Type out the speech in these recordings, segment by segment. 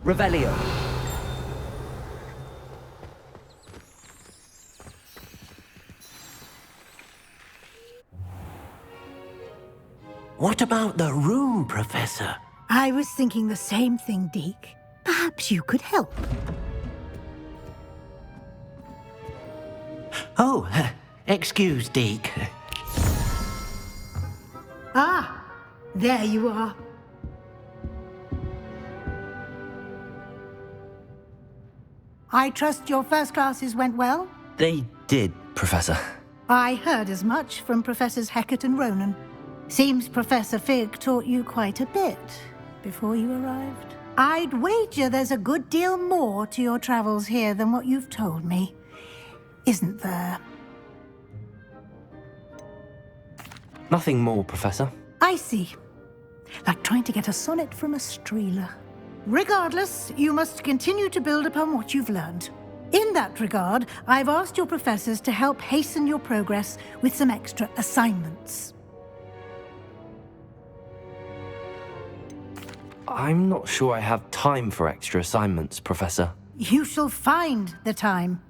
Revelio. What about the room, Professor? I was thinking the same thing, Deke. Perhaps you could help. Oh, excuse, Deke. Ah, there you are. I trust your first classes went well? They did, Professor. I heard as much from Professors Hecat and Ronan. Seems Professor Fig taught you quite a bit before you arrived. I'd wager there's a good deal more to your travels here than what you've told me, isn't there? Nothing more, Professor. I see. Like trying to get a sonnet from a streeler. Regardless, you must continue to build upon what you've learned. In that regard, I've asked your professors to help hasten your progress with some extra assignments. I'm not sure I have time for extra assignments, Professor. You shall find the time.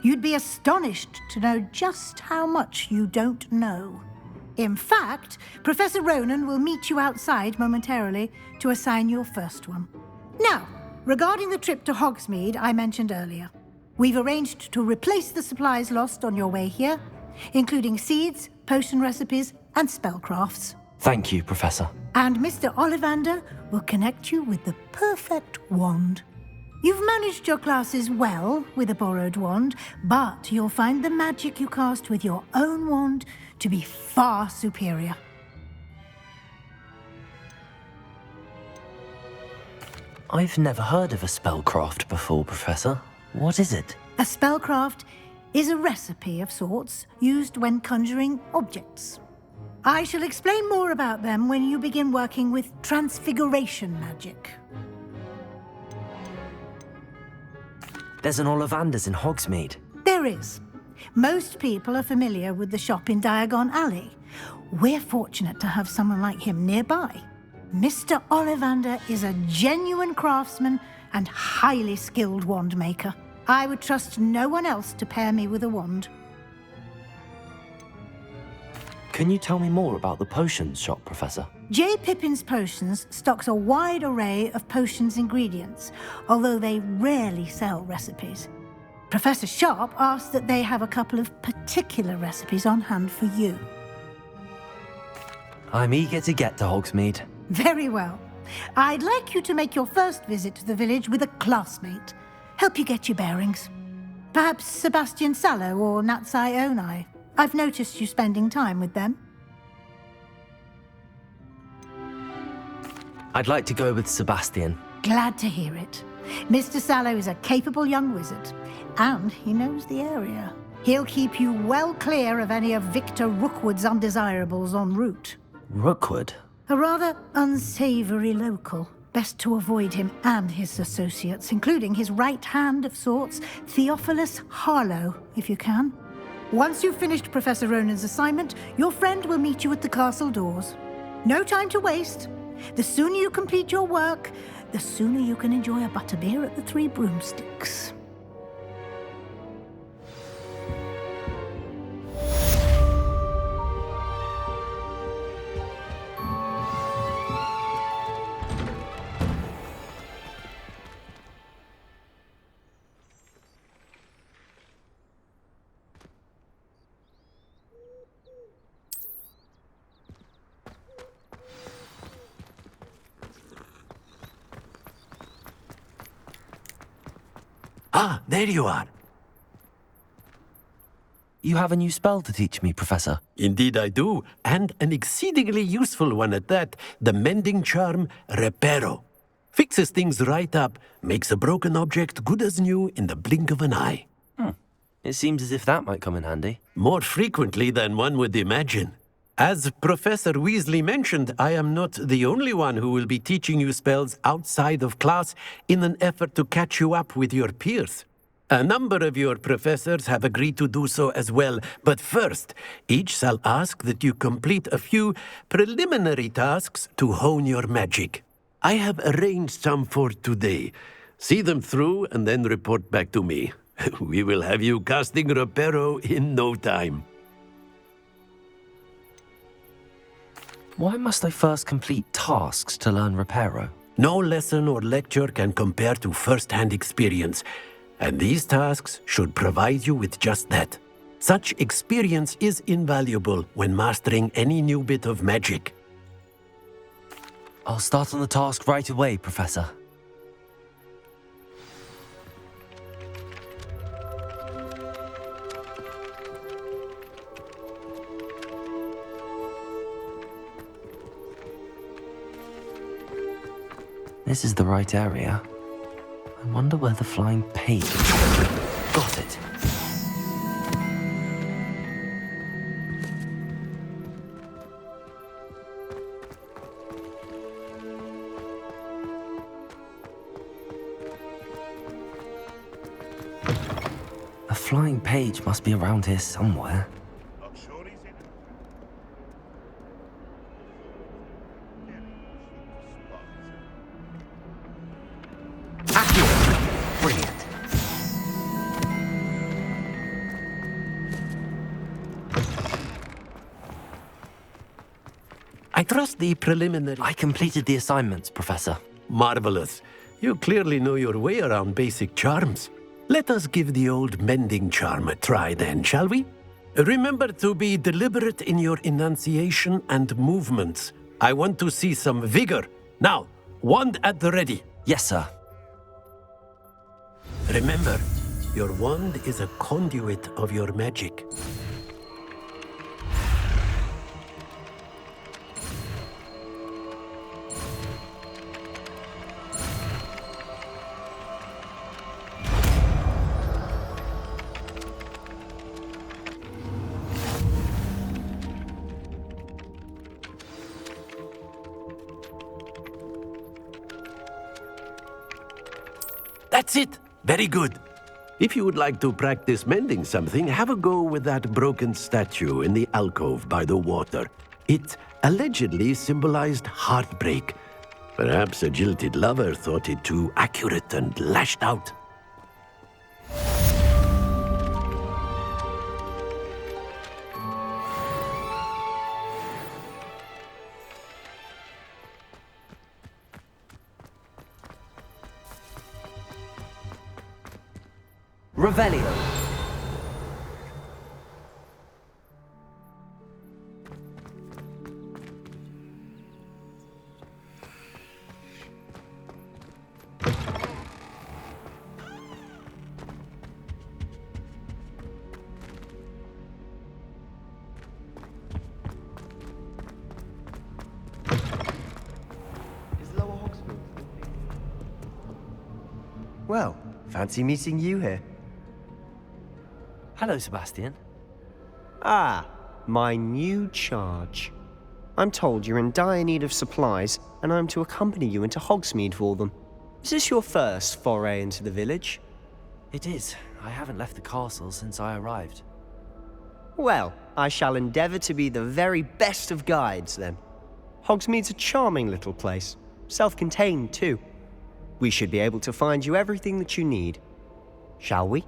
You'd be astonished to know just how much you don't know. In fact, Professor Ronan will meet you outside momentarily to assign your first one. Now, regarding the trip to Hogsmeade I mentioned earlier, we've arranged to replace the supplies lost on your way here, including seeds, potion recipes, and spellcrafts. Thank you, Professor. And Mr. Ollivander will connect you with the perfect wand. You've managed your classes well with a borrowed wand, but you'll find the magic you cast with your own wand to be far superior. I've never heard of a spellcraft before, Professor. What is it? A spellcraft is a recipe of sorts used when conjuring objects. I shall explain more about them when you begin working with transfiguration magic. There's an Ollivander's in Hogsmeade. There is. Most people are familiar with the shop in Diagon Alley. We're fortunate to have someone like him nearby. Mr. Ollivander is a genuine craftsman and highly skilled wand maker. I would trust no one else to pair me with a wand. Can you tell me more about the potions shop, Professor? J. Pippin's Potions stocks a wide array of potions ingredients, although they rarely sell recipes. Professor Sharp asked that they have a couple of particular recipes on hand for you. I'm eager to get to Hogsmeade. Very well. I'd like you to make your first visit to the village with a classmate. Help you get your bearings. Perhaps Sebastian Sallow or Natsai Onai. I've noticed you spending time with them. I'd like to go with Sebastian. Glad to hear it. Mr. Sallow is a capable young wizard, and he knows the area. He'll keep you well clear of any of Victor Rookwood's undesirables en route. Rookwood? A rather unsavory local. Best to avoid him and his associates, including his right hand of sorts, Theophilus Harlow, if you can. Once you've finished Professor Ronan's assignment, your friend will meet you at the castle doors. No time to waste. The sooner you complete your work, the sooner you can enjoy a butterbeer at the Three Broomsticks. Ah, there you are. You have a new spell to teach me, Professor. Indeed I do, and an exceedingly useful one at that, the mending charm Reparo. Fixes things right up, makes a broken object good as new in the blink of an eye. It seems as if that might come in handy. More frequently than one would imagine. As Professor Weasley mentioned, I am not the only one who will be teaching you spells outside of class in an effort to catch you up with your peers. A number of your professors have agreed to do so as well, but first, each shall ask that you complete a few preliminary tasks to hone your magic. I have arranged some for today. See them through and then report back to me. We will have you casting Reparo in no time. Why must I first complete tasks to learn Reparo? No lesson or lecture can compare to first-hand experience, and these tasks should provide you with just that. Such experience is invaluable when mastering any new bit of magic. I'll start on the task right away, Professor. This is the right area. I wonder where the flying page is. Got it. A flying page must be around here somewhere. Brilliant. I trust the preliminary... I completed the assignments, Professor. Marvelous. You clearly know your way around basic charms. Let us give the old mending charm a try then, shall we? Remember to be deliberate in your enunciation and movements. I want to see some vigor. Now, wand at the ready. Yes, sir. Remember, your wand is a conduit of your magic. That's it! Very good. If you would like to practice mending something, have a go with that broken statue in the alcove by the water. It allegedly symbolized heartbreak. Perhaps a jilted lover thought it too accurate and lashed out. Revelio. Is Lower Hogsmeade? Well, fancy meeting you here. Hello, Sebastian. Ah, my new charge. I'm told you're in dire need of supplies, and I'm to accompany you into Hogsmeade for them. Is this your first foray into the village? It is. I haven't left the castle since I arrived. Well, I shall endeavour to be the very best of guides, then. Hogsmeade's a charming little place, self-contained too. We should be able to find you everything that you need. Shall we?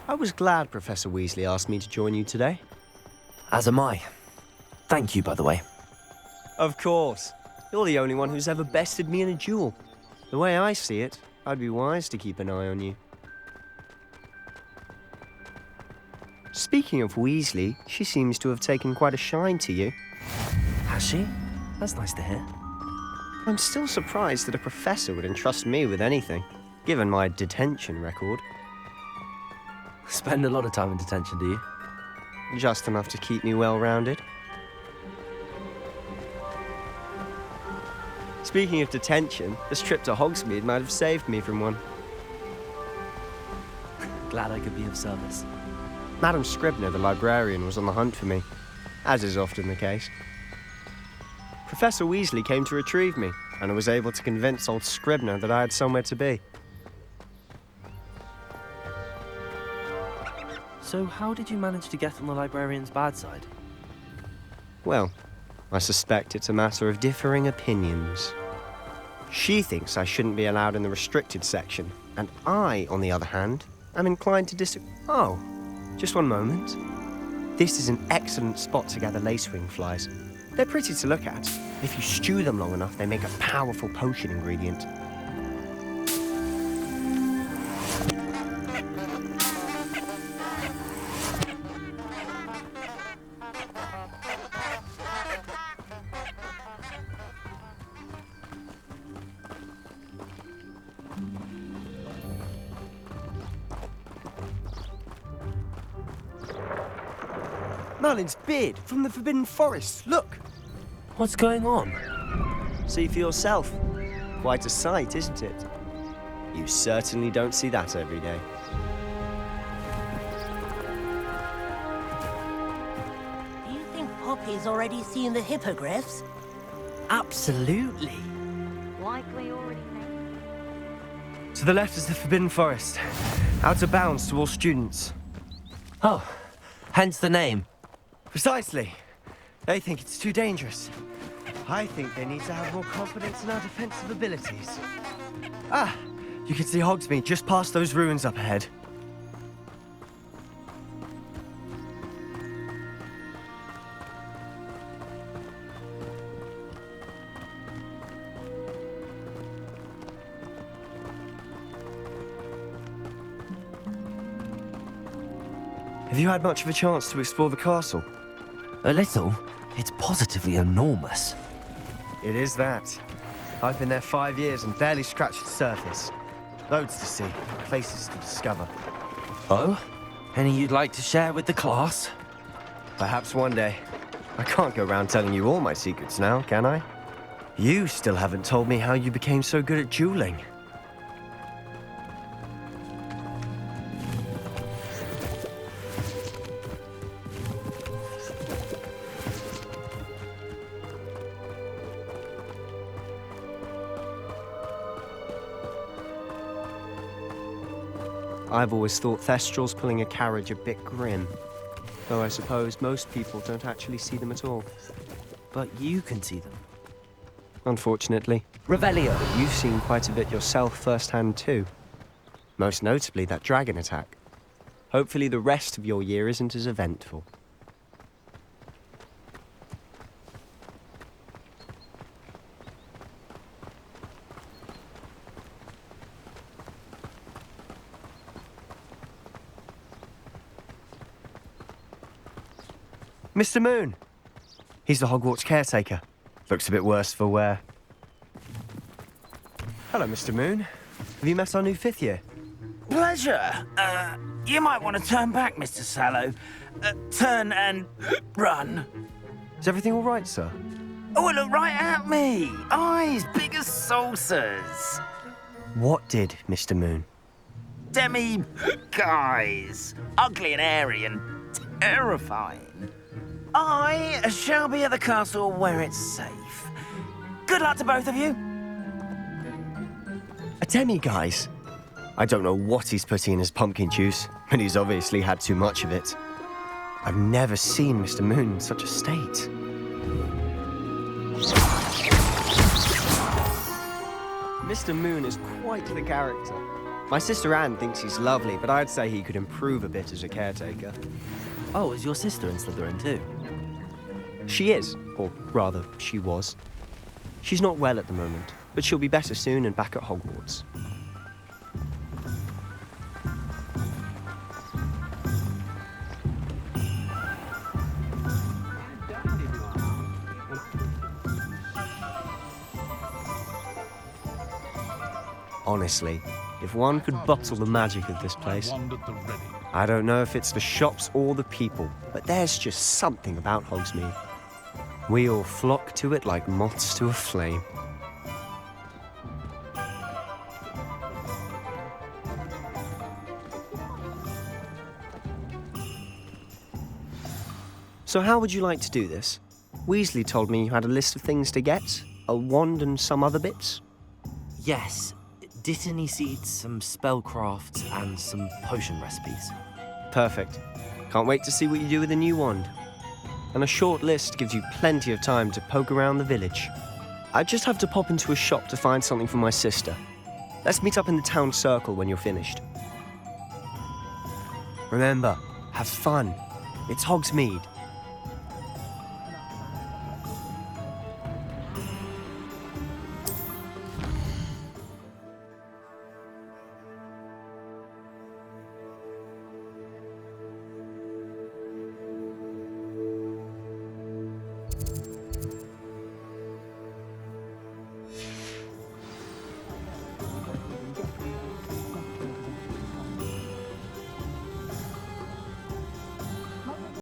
I was glad Professor Weasley asked me to join you today. As am I. Thank you, by the way. Of course. You're the only one who's ever bested me in a duel. The way I see it, I'd be wise to keep an eye on you. Speaking of Weasley, she seems to have taken quite a shine to you. Has she? That's nice to hear. I'm still surprised that a professor would entrust me with anything, given my detention record. Spend a lot of time in detention, do you? Just enough to keep me well-rounded. Speaking of detention, this trip to Hogsmeade might have saved me from one. glad I could be of service. Madam Scribner, the librarian, was on the hunt for me, as is often the case. Professor Weasley came to retrieve me, and I was able to convince old Scribner that I had somewhere to be. So how did you manage to get on the librarian's bad side? Well, I suspect it's a matter of differing opinions. She thinks I shouldn't be allowed in the restricted section, and I, on the other hand, am inclined to disagree. Oh, just one moment. This is an excellent spot to gather lacewing flies. They're pretty to look at. If you stew them long enough, they make a powerful potion ingredient. Merlin's beard from the Forbidden Forest. Look! What's going on? See for yourself. Quite a sight, isn't it? You certainly don't see that every day. Do you think Poppy's already seen the hippogriffs? Absolutely. Likely already know. To the left is the Forbidden Forest. Out of bounds to all students. Oh, hence the name. Precisely. They think it's too dangerous. I think they need to have more confidence in our defensive abilities. Ah, you can see Hogsmeade just past those ruins up ahead. Have you had much of a chance to explore the castle? A little. It's positively enormous. It is that. I've been there 5 years and barely scratched the surface. Loads to see, places to discover. Oh? Any you'd like to share with the class? Perhaps one day. I can't go around telling you all my secrets now, can I? You still haven't told me how you became so good at dueling. I've always thought Thestrals pulling a carriage a bit grim, though I suppose most people don't actually see them at all. But you can see them. Unfortunately. Revelio. You've seen quite a bit yourself firsthand too. Most notably that dragon attack. Hopefully the rest of your year isn't as eventful. Mr. Moon! He's the Hogwarts caretaker. Looks a bit worse for wear. Hello, Mr. Moon. Have you met our new 5th year? Pleasure. You might want to turn back, Mr. Sallow. Turn and run. Is everything all right, sir? Oh, look right at me. Eyes big as saucers. What did, Mr. Moon? Guys. Ugly and airy and terrifying. I shall be at the castle where it's safe. Good luck to both of you. A demi-guise? I don't know what he's putting in his pumpkin juice, but he's obviously had too much of it. I've never seen Mr. Moon in such a state. Mr. Moon is quite the character. My sister Anne thinks he's lovely, but I'd say he could improve a bit as a caretaker. Oh, is your sister in Slytherin too? She is, or rather, she was. She's not well at the moment, but she'll be better soon and back at Hogwarts. Honestly, if one could bottle the magic of this place, I don't know if it's the shops or the people, but there's just something about Hogsmeade. We all flock to it like moths to a flame. So how would you like to do this? Weasley told me you had a list of things to get, a wand and some other bits. Yes. Dittany seeds, some spellcrafts, and some potion recipes. Perfect. Can't wait to see what you do with the new wand. And a short list gives you plenty of time to poke around the village. I just have to pop into a shop to find something for my sister. Let's meet up in the town circle when you're finished. Remember, have fun. It's Hogsmeade.